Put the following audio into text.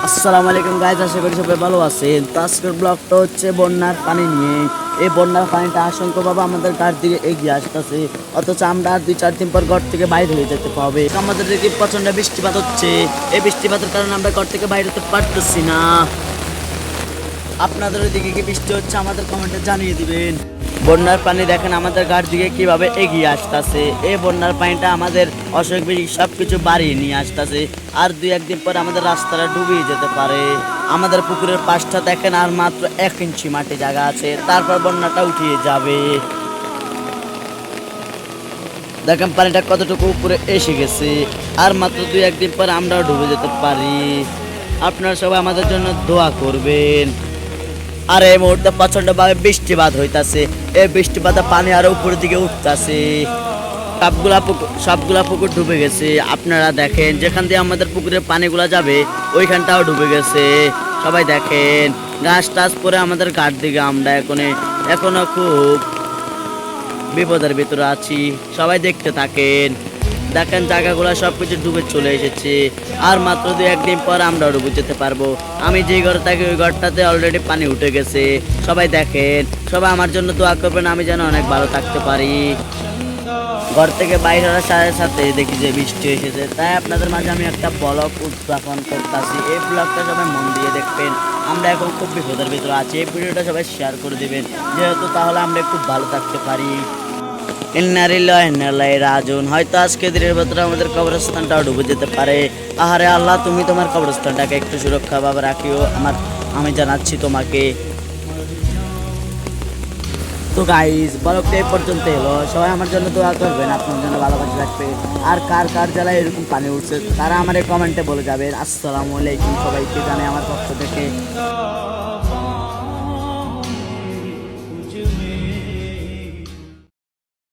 আসসালামু আলাইকুম গাইজ, আশা করি সবাই ভালো আছেন। তো আজকের ব্লগটা হচ্ছে বন্যার পানি নিয়ে। এই বন্যার পানিটা আশঙ্কাভাবে আমাদের ঘর দিকে এগিয়ে আসতেছে, অথচ আমরা আর 2-4 দিন পর ঘর থেকে বাইরে হয়ে যেতে হবে। আমাদের দিকে প্রচন্ড বৃষ্টিপাত হচ্ছে, এই বৃষ্টিপাতের কারণে আমরা ঘর থেকে বাইরে হতে পারতেছি না। আপনাদের ওইদিকে কি বৃষ্টি হচ্ছে আমাদের কমেন্টে জানিয়ে দিবেন। বন্যার পানি দেখেন আমাদের ঘাট দিকে কিভাবে এগিয়ে আসতেছে। এই বন্যার পানিটা আমাদের অসুখ বিসুখ সবকিছু বাড়িয়ে নিয়ে আসতেছে। আর 2-1 দিন পর আমাদের রাস্তাটা ডুবিয়ে যেতে পারে। আমাদের পুকুরের পাশটা দেখেন আর মাত্র 1 ইঞ্চি মাটি জায়গা আছে, তারপর বন্যাটা উঠিয়ে যাবে। দেখেন পানিটা কতটুকু উপরে এসে গেছে, আর মাত্র 2-1 দিন পর আমরাও ডুবে যেতে পারি। আপনারা সবাই আমাদের জন্য দোয়া করবেন। আর এই মুহূর্তে প্রচন্ড ভাবে বৃষ্টিপাত হইতাছে, এই বৃষ্টিপাতে পানি আরো উপরের দিকে উঠতেছে। সবগুলা পুকুর ডুবে গেছে। আপনারা দেখেন যেখান দিয়ে আমাদের পুকুরের পানিগুলা যাবে ওইখানটাও ডুবে গেছে। সবাই দেখেন গাছ টাছ পরে আমাদের ঘাট দিকে আমরা এখনো খুব বিপদের ভিতরে আছি। সবাই দেখতে থাকেন, দেখেন জায়গাগুলো সবকিছু ডুবে চলে এসেছে। আর মাত্র 2-1 দিন পর আমরা ডুবে যেতে পারবো। আমি যে ঘরে থাকি ওই ঘরটাতে অলরেডি পানি উঠে গেছে। সবাই দেখেন, সবাই আমার জন্য দোয়া করবেন, আমি যেন অনেক ভালো থাকতে পারি। ঘর থেকে বাইরে হওয়ার সাথে সাথে দেখি যে বৃষ্টি এসেছে, তাই আপনাদের মাঝে আমি একটা ব্লগ উদযাপন করতেছি। এই ব্লগটা সবাই মন দিয়ে দেখবেন। আমরা এখন খুব বিপদের ভিতরে আছি, এই ভিডিওটা সবাই শেয়ার করে দিবেন, যেহেতু তাহলে আমরা একটু ভালো থাকতে পারি। রাজুন, হয়তো আজকে দিনের ভেতরে আমাদের কবরস্থানটাও ডুবে যেতে পারে। আহারে আল্লাহ, তুমি তোমার কবরস্থানটাকে একটু সুরক্ষাভাবে রাখিও, আমি জানাচ্ছি তোমাকে। তো গাইস, ব্লগটা এই পর্যন্ত এলো। সবাই আমার জন্য দোয়া করবেন, আপনার জন্য ভালোবাসা রাখবে। আর কার কার জেলায় এরকম পানি উঠছে তারা আমার কমেন্টে বলে যাবেন। আসসালামু আলাইকুম, সবাইকে জানাই আমার পক্ষ থেকে।